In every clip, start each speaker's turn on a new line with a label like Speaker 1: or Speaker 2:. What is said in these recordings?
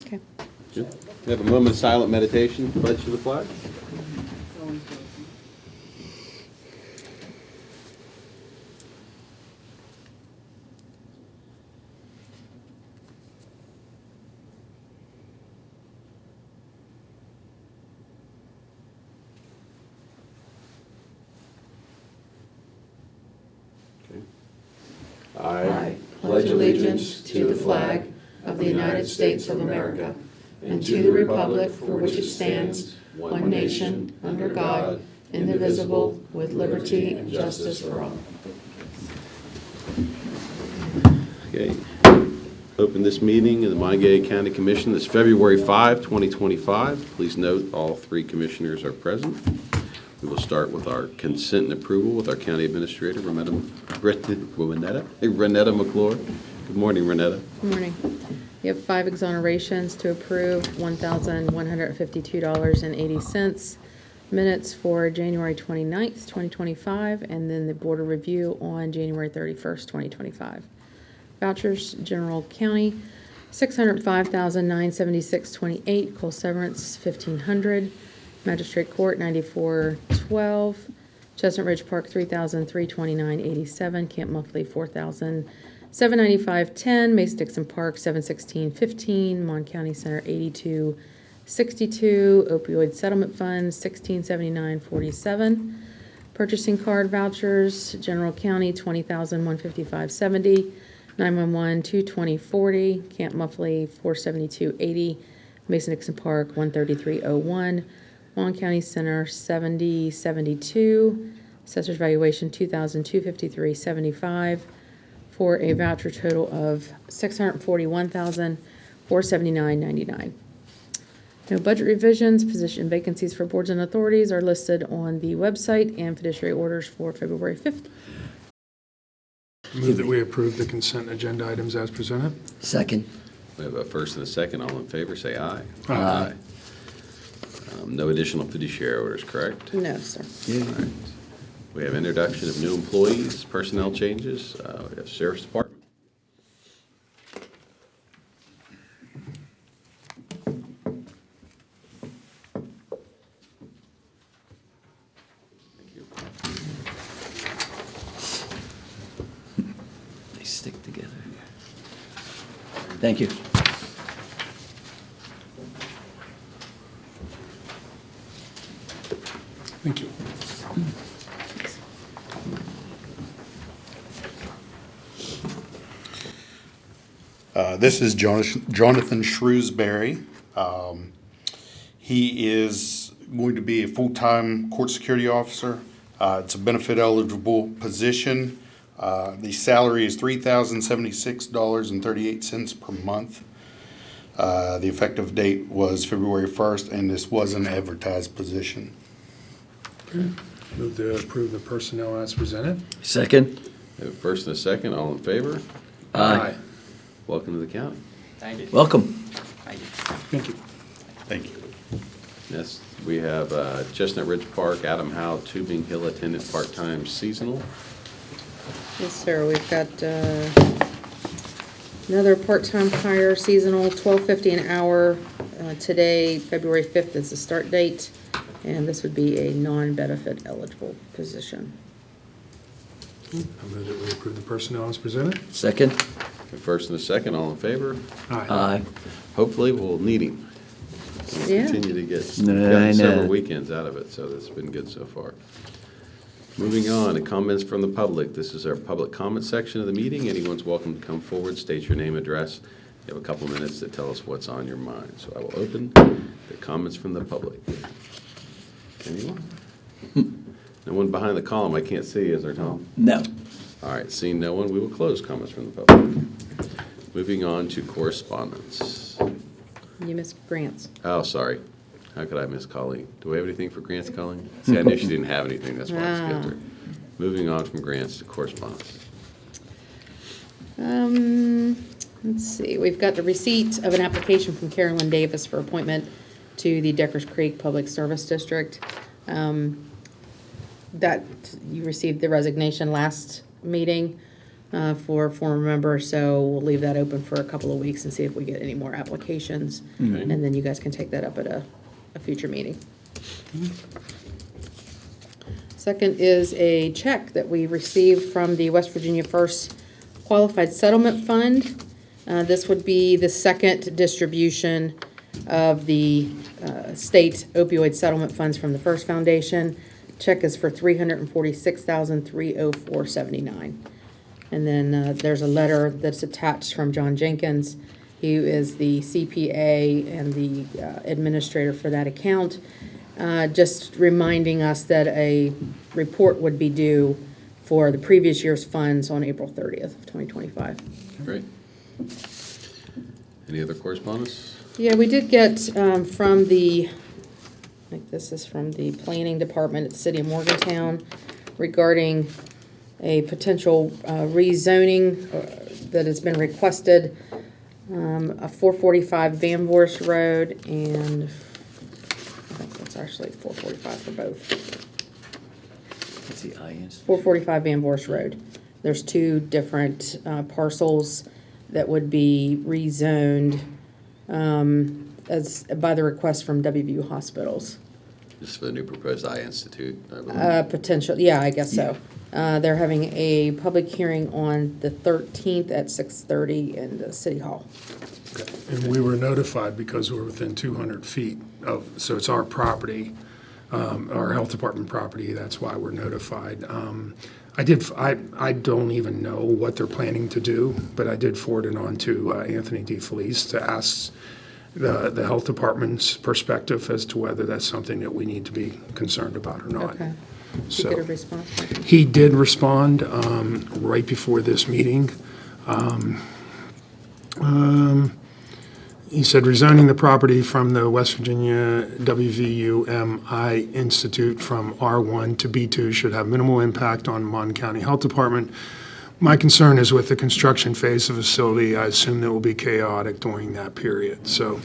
Speaker 1: Okay.
Speaker 2: Good. We have a moment of silent meditation, pledge to the flag.
Speaker 1: I pledge allegiance to the flag of the United States of America and to the republic for which it stands, one nation, under God, indivisible, with liberty and justice for all.
Speaker 2: Okay. Open this meeting of the Monongalia County Commission this February 5, 2025. Please note all three commissioners are present. We will start with our consent and approval with our County Administrator, Renetta McClure. Good morning, Renetta.
Speaker 1: Good morning. You have 5 exonerations to approve, $1,152.80. Minutes for January 29th, 2025, and then the Board of Review on January 31st, 2025. Vouchers, General County, $605,976.28. Coal Severance, $1,500. Magistrate Court, $94.12. Chestnut Ridge Park, $3,329.87. Camp Muffley, $4,795.10. Mason-Dixon Park, $716.15. Mon County Center, $82.62. Opioid Settlement Fund, $1679.47. Purchasing card vouchers, General County, $20,155.70. 911, $220.40. Camp Muffley, $472.80. Mason-Dixon Park, $133.01. Mon County Center, $70.72. Assessor's valuation, $2,253.75, for a voucher total of $641,479.99. No budget revisions. Position vacancies for boards and authorities are listed on the website, and fiduciary orders for February 5th.
Speaker 3: Move that we approve the consent agenda items as presented.
Speaker 4: Second.
Speaker 2: We have a first and a second. All in favor, say aye.
Speaker 3: Aye.
Speaker 2: No additional fiduciary orders, correct?
Speaker 1: No, sir.
Speaker 2: All right. We have introduction of new employees, personnel changes. We have Sheriff's Department. Thank you.
Speaker 4: They stick together. Thank you.
Speaker 3: Thank you.
Speaker 5: This is Jonathan Shrewsbury. He is going to be a full-time court security officer. It's a benefit-eligible position. The salary is $3,076.38 per month. The effective date was February 1st, and this was an advertised position.
Speaker 3: Move to approve the personnel as presented.
Speaker 4: Second.
Speaker 2: We have a first and a second. All in favor?
Speaker 4: Aye.
Speaker 2: Welcome to the county.
Speaker 6: Thank you.
Speaker 4: Welcome.
Speaker 3: Thank you.
Speaker 5: Thank you.
Speaker 2: Yes, we have Chestnut Ridge Park, Adam Howe, Tubing Hill attendant, part-time seasonal.
Speaker 1: Yes, sir. We've got another part-time hire, seasonal, $12.50 an hour. Today, February 5th is the start date, and this would be a non-benefit eligible position.
Speaker 3: I move that we approve the personnel as presented.
Speaker 4: Second.
Speaker 2: A first and a second. All in favor?
Speaker 4: Aye.
Speaker 2: Hopefully, we'll need him. We'll
Speaker 1: Yeah.
Speaker 2: continue to get
Speaker 4: No,
Speaker 2: gotten
Speaker 4: I
Speaker 2: several
Speaker 4: know.
Speaker 2: weekends out of it, so that's been good so far. Moving on to comments from the public. This is our public comment section of the meeting. Anyone's welcome to come forward, state your name, address. You have a couple minutes to tell us what's on your mind. So I will open the comments from the public. Anyone? No one behind the column I can't see, is there, Tom?
Speaker 4: No.
Speaker 2: All right, seeing no one, we will close comments from the public. Moving on to correspondence.
Speaker 1: You missed grants.
Speaker 2: Oh, sorry. How could I miss Colleen? Do we have anything for grants, Colleen? See, I knew she didn't have anything, that's why I skipped her. Moving on from grants to correspondence.
Speaker 1: Let's see, we've got the receipt of an application from Carolyn Davis for appointment to the Deckers Creek Public Service District. That, you received the resignation last meeting. for a former member, so we'll leave that open for a couple of weeks and see if we get any more applications.
Speaker 2: Okay.
Speaker 1: And then you guys can take that up at a future meeting. Second is a check that we received from the West Virginia First Qualified Settlement Fund. This would be the second distribution of the state opioid settlement funds from the First Foundation. Check is for $346,304.79. And then there's a letter that's attached from John Jenkins. He is the CPA and the administrator for that account, just reminding us that a report would be due for the previous year's funds on April 30th of 2025.
Speaker 2: Great. Any other correspondence?
Speaker 1: Yeah, we did get from the, I think this is from the Planning Department at the City of Morgantown regarding a potential rezoning that has been requested, a 445 Van Voorst Road, and I think that's actually 445 for both.
Speaker 4: What's the IS?
Speaker 1: 445 Van Voorst Road. There's two different parcels that would be rezoned as by the request from WVU Hospitals.
Speaker 2: This is for the new proposed eye institute, I believe.
Speaker 1: Potential, yeah, I guess so. They're having a public hearing on the 13th at 6:30 in the City Hall.
Speaker 3: And we were notified because we're within 200 feet of, so it's our property, our health department property, that's why we're notified. I don't even know what they're planning to do, but I did forward it on to Anthony DeFelice to ask the health department's perspective as to whether that's something that we need to be concerned about or not.
Speaker 1: Okay. Did you
Speaker 3: So
Speaker 1: get a response?
Speaker 3: he did respond right before this meeting. He said rezoning the property from the West Virginia WVU-MI Institute from R1 to B2 should have minimal impact on Mon County Health Department. My concern is with the construction phase of the facility. I assume that will be chaotic during that period. So,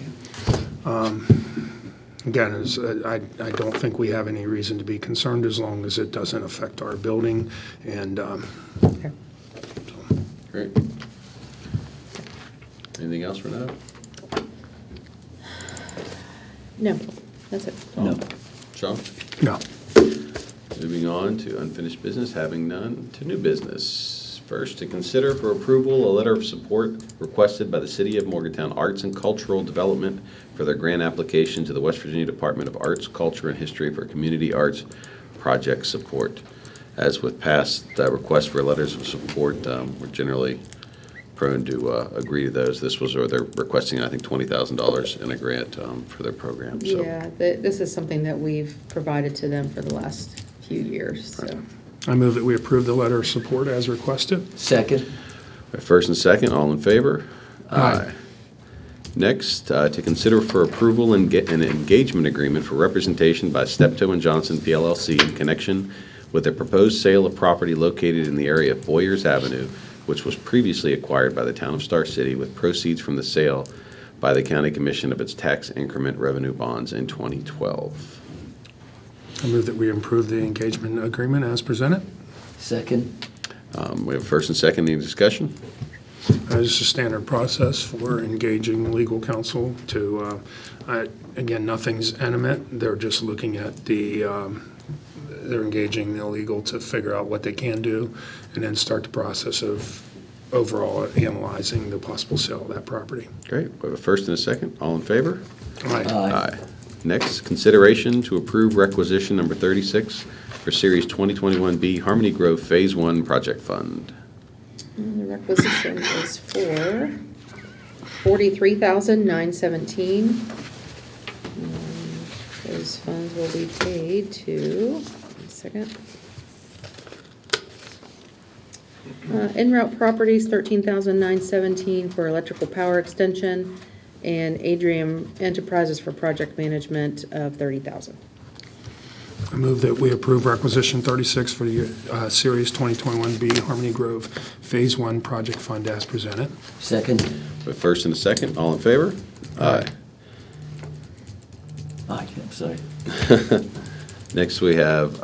Speaker 3: again, I don't think we have any reason to be concerned as long as it doesn't affect our building. And
Speaker 1: Okay.
Speaker 2: Great. Anything else, Renata?
Speaker 1: No, that's it.
Speaker 4: No.
Speaker 2: Sean?
Speaker 3: no.
Speaker 2: Moving on to unfinished business, having none, to new business. First, to consider for approval a letter of support requested by the City of Morgantown Arts and Cultural Development for their grant application to the West Virginia Department of Arts, Culture, and History for community arts project support. As with past requests for letters of support, we're generally prone to agree to those. This was, or they're requesting, I think, $20,000 in a grant for their program. So.
Speaker 1: Yeah, this is something that we've provided to them for the last few years, so.
Speaker 3: I move that we approve the letter of support as requested.
Speaker 4: Second?
Speaker 2: First and second, all in favor?
Speaker 3: Aye.
Speaker 2: Next, to consider for approval and get an engagement agreement for representation by Steptoe and Johnson PLLC in connection with a proposed sale of property located in the area of Boyers Avenue, which was previously acquired by the town of Star City with proceeds from the sale by the county commission of its tax increment revenue bonds in 2012.
Speaker 3: I move that we approve the engagement agreement as presented.
Speaker 4: Second?
Speaker 2: We have first and second, any discussion?
Speaker 3: It's a standard process for engaging legal counsel to, again, nothing's intimate. They're just looking at they're engaging the legal to figure out what they can do and then start the process of overall analyzing the possible sale of that property.
Speaker 2: Great, we have a first and a second, all in favor?
Speaker 3: Aye.
Speaker 2: Aye. Next, consideration to approve requisition number 36 for Series 2021B Harmony Grove Phase 1 Project Fund.
Speaker 1: And the requisition is for $43,917. Those funds will be paid to, one second. En route properties, $13,917 for electrical power extension, and Adrian Enterprises for project management of $30,000.
Speaker 3: I move that we approve requisition 36 for the Series 2021B Harmony Grove Phase 1 Project Fund as presented.
Speaker 4: Second?
Speaker 2: We have first and a second, all in favor?
Speaker 3: Aye.
Speaker 4: Aye, I'm sorry.
Speaker 2: Next, we have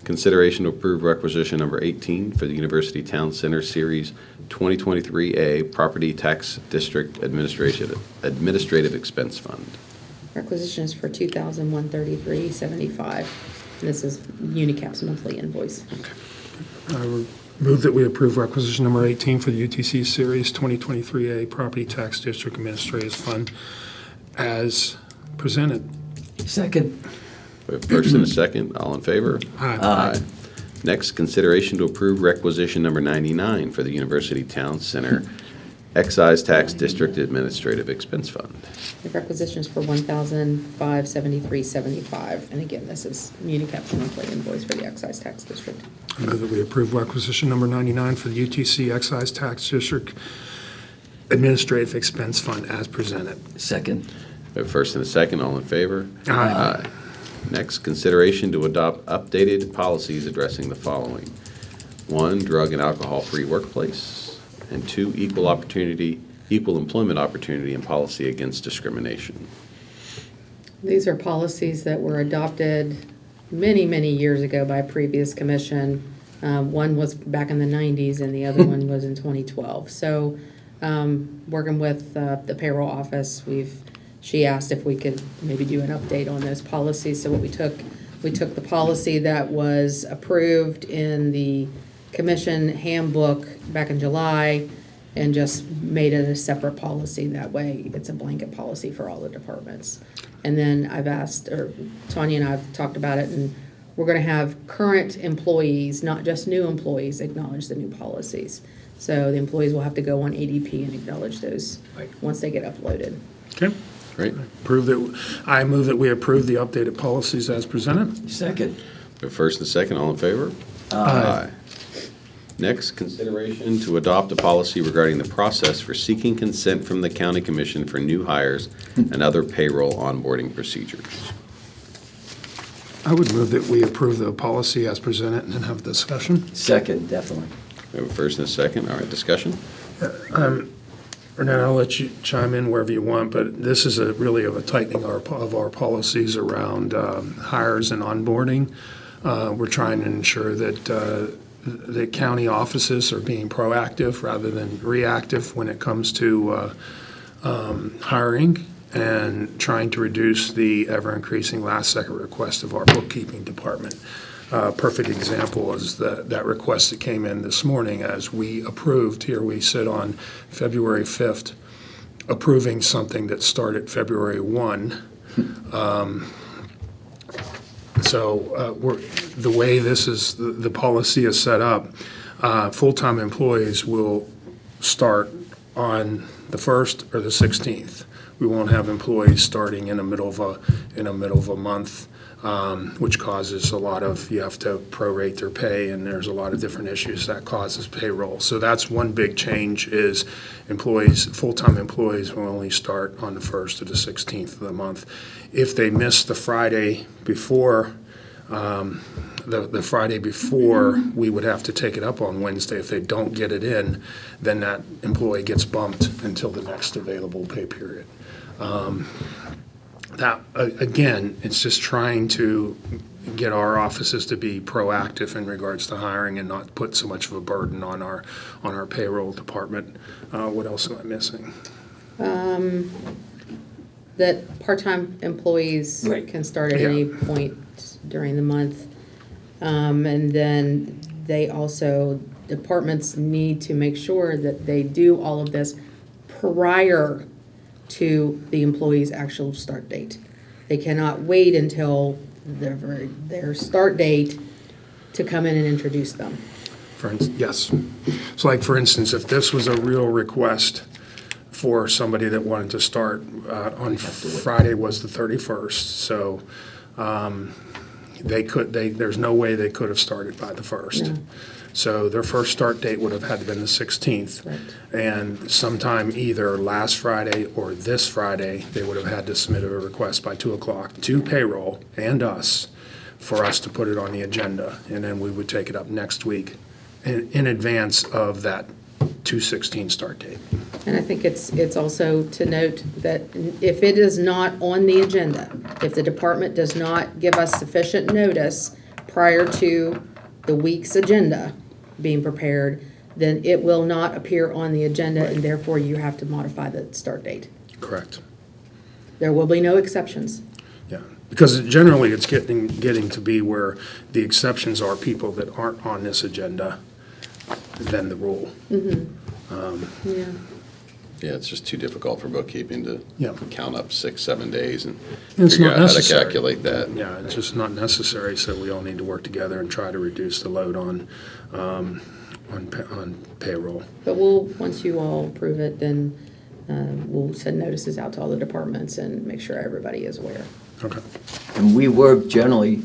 Speaker 2: Consideration to approve requisition number 18 for the University Town Center Series 2023A Property Tax District Administrative Expense Fund.
Speaker 1: Requisition is for $2,133.75. This is Unicap's monthly invoice.
Speaker 3: I would move that we approve requisition number 18 for the UTC Series 2023A Property Tax District Administrative Fund as presented.
Speaker 4: Second.
Speaker 2: We have first and a second. All in favor?
Speaker 3: Aye.
Speaker 2: Next, consideration to approve requisition number 99 for the University Town Center Excise Tax District Administrative Expense Fund.
Speaker 1: The requisition is for $1,573.75. And again, this is Unicap's monthly invoice for the excise tax district.
Speaker 3: I move that we approve requisition number 99 for the UTC Excise Tax District Administrative Expense Fund as presented.
Speaker 4: Second.
Speaker 2: We have first and a second. All in favor?
Speaker 3: Aye.
Speaker 2: Next, consideration to adopt updated policies addressing the following. 1, drug and alcohol-free workplace. And 2, equal employment opportunity and policy against discrimination.
Speaker 1: These are policies that were adopted many, many years ago by a previous commission. One was back in the 90s and the other one was in 2012. So working with the payroll office, she asked if we could maybe do an update on those policies. So what we took the policy that was approved in the commission handbook back in July and just made it a separate policy. That way it's a blanket policy for all the departments. And then Tanya and I have talked about it, and we're going to have current employees, not just new employees, acknowledge the new policies. So the employees will have to go on ADP and acknowledge those once they get uploaded.
Speaker 3: Okay.
Speaker 2: Great.
Speaker 3: I move that we approve the updated policies as presented.
Speaker 4: Second.
Speaker 2: We have first and second. All in favor?
Speaker 3: Aye.
Speaker 2: Next, consideration to adopt a policy regarding the process for seeking consent from the county commission for new hires and other payroll onboarding procedures.
Speaker 3: I would move that we approve the policy as presented and then have a discussion.
Speaker 4: Second, definitely.
Speaker 2: We have a first and a second. All right, discussion?
Speaker 3: Renee, I'll let you chime in wherever you want, but this is really a tightening of our policies around hires and onboarding. We're trying to ensure that the county offices are being proactive rather than reactive when it comes to hiring, and trying to reduce the ever-increasing last-second request of our bookkeeping department. Perfect example is that request that came in this morning as we approved. Here we sit on February 5th, approving something that started February 1. The way the policy is set up, full-time employees will start on the 1st or the 16th. We won't have employees starting in the middle of a month, which causes you have to prorate their pay, and there's a lot of different issues that causes payroll. So that's one big change is full-time employees will only start on the 1st or the 16th of the month. If they miss the Friday before, the Friday before, we would have to take it up on Wednesday. If they don't get it in, then that employee gets bumped until the next available pay period. Again, it's just trying to get our offices to be proactive in regards to hiring and not put so much of a burden on our payroll department. What else am I missing?
Speaker 1: That part-time employees can start at any point during the month. And then departments need to make sure that they do all of this prior to the employee's actual start date. They cannot wait until their start date to come in and introduce them.
Speaker 3: Yes. So for instance, if this was a real request for somebody that wanted to start on Friday was the 31st, so there's no way they could have started by the 1st.
Speaker 1: No.
Speaker 3: So their first start date would have had to been the 16th.
Speaker 1: Right.
Speaker 3: And sometime either last Friday or this Friday, they would have had to submit a request by 2 o'clock to payroll and us for us to put it on the agenda. And then we would take it up next week in advance of that 2/16 start date.
Speaker 1: And I think it's also to note that if it is not on the agenda, if the department does not give us sufficient notice prior to the week's agenda being prepared, then it will not appear on the agenda, and therefore you have to modify the start date.
Speaker 3: Correct.
Speaker 1: There will be no exceptions.
Speaker 3: Yeah, because generally it's getting to be where the exceptions are people that aren't on this agenda than the rule.
Speaker 1: Yeah.
Speaker 2: Yeah, it's just too difficult for bookkeeping to
Speaker 3: Yeah.
Speaker 2: count up 6, 7 days and
Speaker 3: It's
Speaker 2: figure
Speaker 3: not
Speaker 2: out how to
Speaker 3: necessary.
Speaker 2: calculate that.
Speaker 3: Yeah, it's just not necessary, so we all need to work together and try to reduce the load on payroll.
Speaker 1: But once you all approve it, then we'll send notices out to all the departments and make sure everybody is aware.
Speaker 3: Okay.
Speaker 4: And we were generally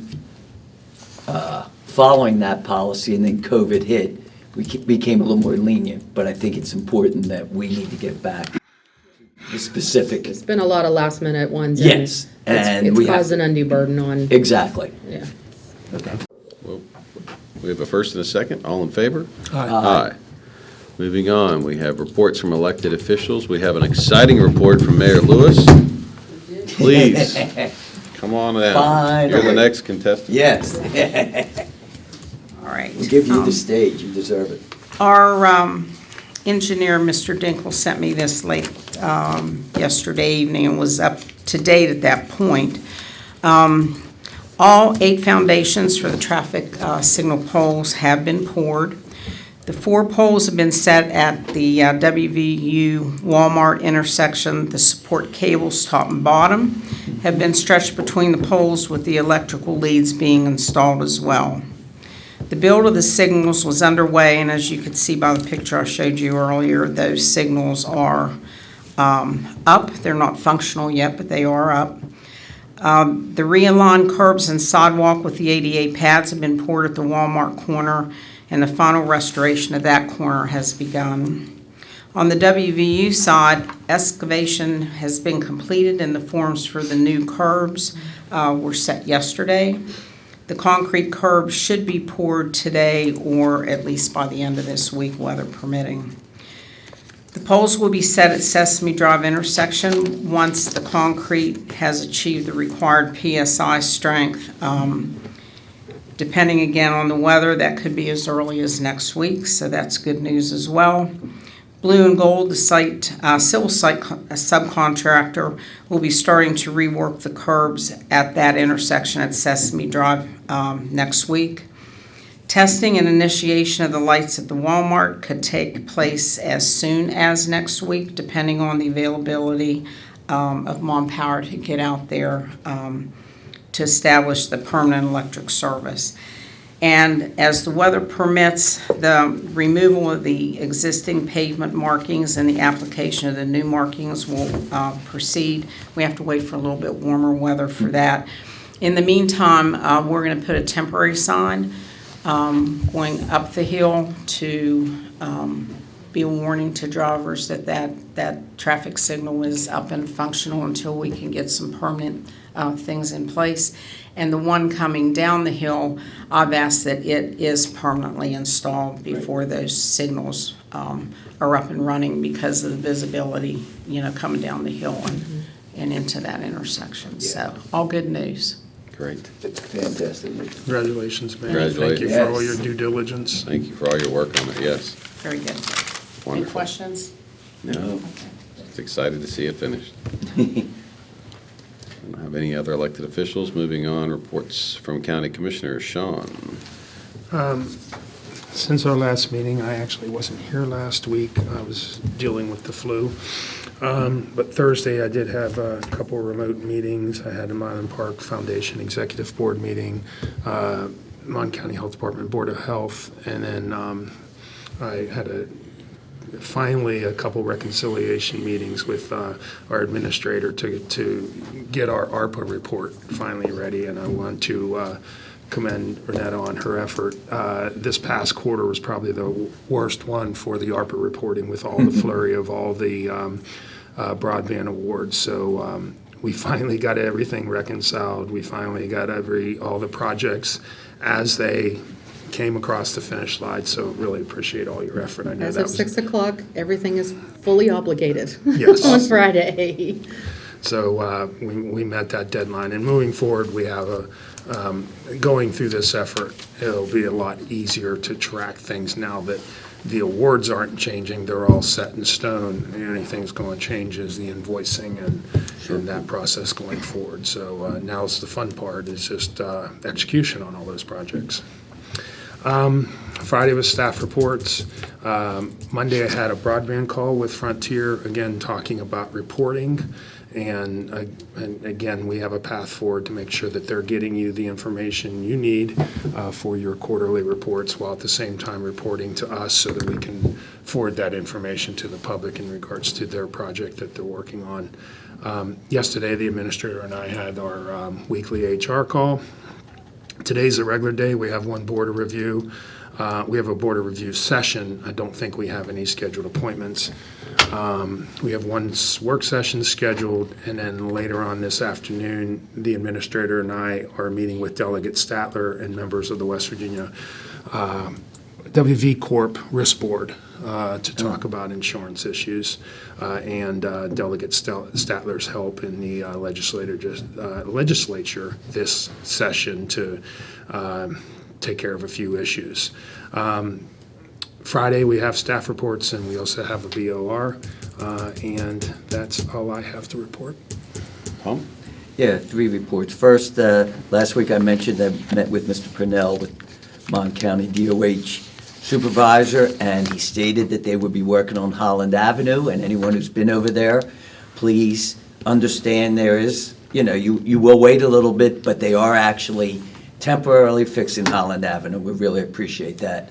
Speaker 4: following that policy, and then COVID hit. We became a little more lenient, but I think it's important that we need to get back to the specific.
Speaker 1: It's been a lot of last minute ones.
Speaker 4: Yes,
Speaker 1: and
Speaker 4: and we
Speaker 1: it's
Speaker 4: have-
Speaker 1: caused an undue burden on,
Speaker 4: Exactly.
Speaker 1: yeah.
Speaker 2: Well, we have a first and a second. All in favor?
Speaker 3: Aye.
Speaker 2: Moving on, we have reports from elected officials. We have an exciting report from Mayor Lewis. Please, come on down.
Speaker 4: Finally.
Speaker 2: You're the next contestant.
Speaker 4: Yes.
Speaker 6: All right.
Speaker 4: We'll give you the stage. You deserve it.
Speaker 6: Our engineer, Mr. Dinkle, sent me this late yesterday evening and was up to date at that point. All 8 foundations for the traffic signal poles have been poured. The 4 poles have been set at the WVU Walmart intersection. The support cables, top and bottom, have been stretched between the poles with the electrical leads being installed as well. The build of the signals was underway, and as you could see by the picture I showed you earlier, those signals are up. They're not functional yet, but they are up. The realigned curbs and sidewalk with the ADA pads have been poured at the Walmart corner, and the final restoration of that corner has begun. On the WVU side, excavation has been completed, and the forms for the new curbs were set yesterday. The concrete curbs should be poured today or at least by the end of this week, weather permitting. The poles will be set at Sesame Drive intersection once the concrete has achieved the required PSI strength. Depending again on the weather, that could be as early as next week, so that's good news as well. Blue and Gold, the civil site subcontractor, will be starting to rework the curbs at that intersection at Sesame Drive next week. Testing and initiation of the lights at the Walmart could take place as soon as next week, depending on the availability of manpower to get out there to establish the permanent electric service. And as the weather permits, the removal of the existing pavement markings and the application of the new markings will proceed. We have to wait for a little bit warmer weather for that. In the meantime, we're going to put a temporary sign going up the hill to be a warning to drivers that traffic signal is up and functional until we can get some permanent things in place. And the one coming down the hill, I've asked that it is permanently installed before those signals are up and running because of the visibility, coming down the hill and into that intersection. So, all good news.
Speaker 2: Great.
Speaker 4: It's fantastic.
Speaker 3: Congratulations, Mayor.
Speaker 2: Congratulations.
Speaker 3: Thank you for all
Speaker 4: Yes.
Speaker 3: your due diligence.
Speaker 2: Thank you for all your work on it, yes.
Speaker 6: Very good. Any
Speaker 2: Wonderful.
Speaker 6: questions?
Speaker 2: No, just excited to see it finished. I don't have any other elected officials. Moving on, reports from county commissioners. Sean.
Speaker 3: Since our last meeting, I actually wasn't here last week. I was dealing with the flu. But Thursday, I did have a couple remote meetings. I had a Mylan Park Foundation Executive Board meeting, Mon County Health Department Board of Health, and then I had finally a couple reconciliation meetings with our administrator to get our ARPA report finally ready, and I want to commend Renetta on her effort. This past quarter was probably the worst one for the ARPA reporting with all the flurry of all the broadband awards. So we finally got everything reconciled. We finally got all the projects as they came across the finish line. So really appreciate all your effort. I know
Speaker 1: As
Speaker 3: that
Speaker 1: of
Speaker 3: was
Speaker 1: 6 o'clock, everything is fully obligated
Speaker 3: Yes.
Speaker 1: on Friday.
Speaker 3: So we met that deadline. And moving forward, we have going through this effort, it'll be a lot easier to track things now that the awards aren't changing. They're all set in stone. The only thing's going to change is the invoicing and that process going forward. So now's the fun part, is just execution on all those projects. Friday was staff reports. Monday, I had a broadband call with Frontier, again, talking about reporting. And again, we have a path forward to make sure that they're getting you the information you need for your quarterly reports, while at the same time reporting to us so that we can forward that information to the public in regards to their project that they're working on. Yesterday, the administrator and I had our weekly HR call. Today's a regular day. We have one board of review. We have a board of review session. I don't think we have any scheduled appointments. We have one work session scheduled, and then later on this afternoon, the administrator and I are meeting with Delegate Statler and members of the West Virginia WV Corp Risk Board to talk about insurance issues and Delegate Statler's help in the legislature this session to take care of a few issues. Friday, we have staff reports, and we also have a BOR, and that's all I have to report.
Speaker 2: Tom?
Speaker 4: Yeah, 3 reports. First, last week I mentioned I met with Mr. Purnell, with Mon County DOH supervisor, and he stated that they would be working on Holland Avenue, and anyone who's been over there, please understand there is, you will wait a little bit, but they are actually temporarily fixing Holland Avenue. We really appreciate that.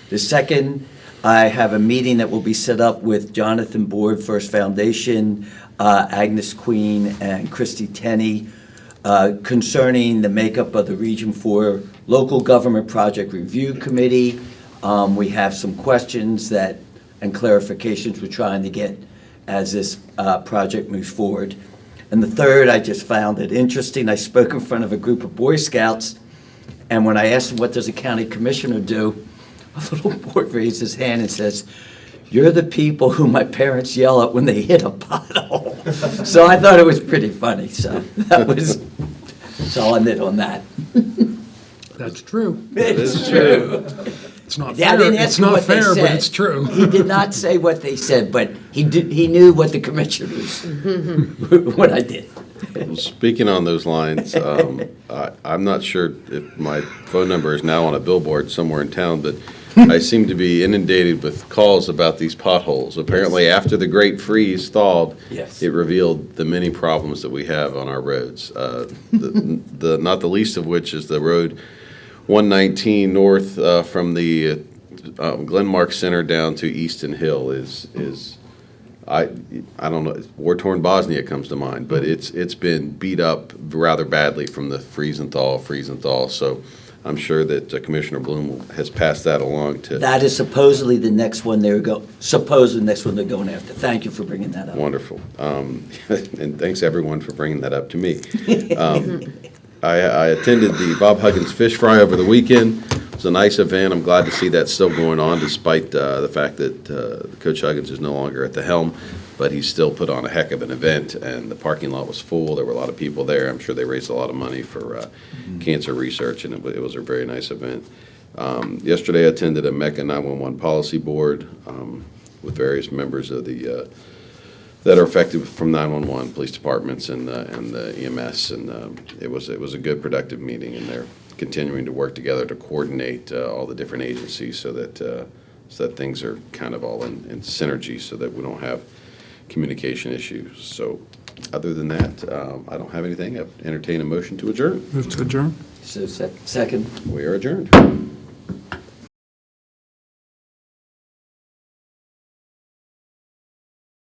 Speaker 4: The second, I have a meeting that will be set up with Jonathan Board, First Foundation, Agnes Queen, and Christy Tenney concerning the makeup of the Region 4 Local Government Project Review Committee. We have some questions and clarifications we're trying to get as this project moves forward. And the third, I just found it interesting. I spoke in front of a group of Boy Scouts, and when I asked them, what does a county commissioner do, a little boy raised his hand and says, "You're the people who my parents yell at when they hit a pothole." So I thought it was pretty funny. So that's all I did on that.
Speaker 3: That's true.
Speaker 4: It's true.
Speaker 3: It's not
Speaker 4: Yeah, I
Speaker 3: fair,
Speaker 4: didn't ask
Speaker 3: it's
Speaker 4: him
Speaker 3: not
Speaker 4: what they
Speaker 3: fair, but
Speaker 4: said.
Speaker 3: it's true.
Speaker 4: He did not say what they said, but he knew what the commissioners, what I did.
Speaker 2: Well, speaking on those lines, I'm not sure if my phone number is now on a billboard somewhere in town, but I seem to be inundated with calls about these potholes. Apparently, after the great freeze thawed,
Speaker 4: Yes.
Speaker 2: it revealed the many problems that we have on our roads. Not the least of which is the road 119 north from the Glenmark Center down to Easton Hill is I don't know, war-torn Bosnia comes to mind, but it's been beat up rather badly from the freeze and thaw. So I'm sure that Commissioner Bloom has passed that along to.
Speaker 4: That is supposedly the next one they're going after. Thank you for bringing that up.
Speaker 2: Wonderful. And thanks, everyone, for bringing that up to me. I attended the Bob Huggins Fish Fry over the weekend. It was a nice event. I'm glad to see that still going on, despite the fact that Coach Huggins is no longer at the helm. But he still put on a heck of an event, and the parking lot was full. There were a lot of people there. I'm sure they raised a lot of money for cancer research, and it was a very nice event. Yesterday, I attended a MECA 911 policy board with various members of the that are affected from 911, police departments and the EMS, and it was a good, productive meeting, and they're continuing to work together to coordinate all the different agencies so that things are kind of all in synergy, so that we don't have communication issues. So other than that, I don't have anything. I've entertained a motion to adjourn.
Speaker 3: Move to adjourn.
Speaker 4: So second.
Speaker 2: We are adjourned.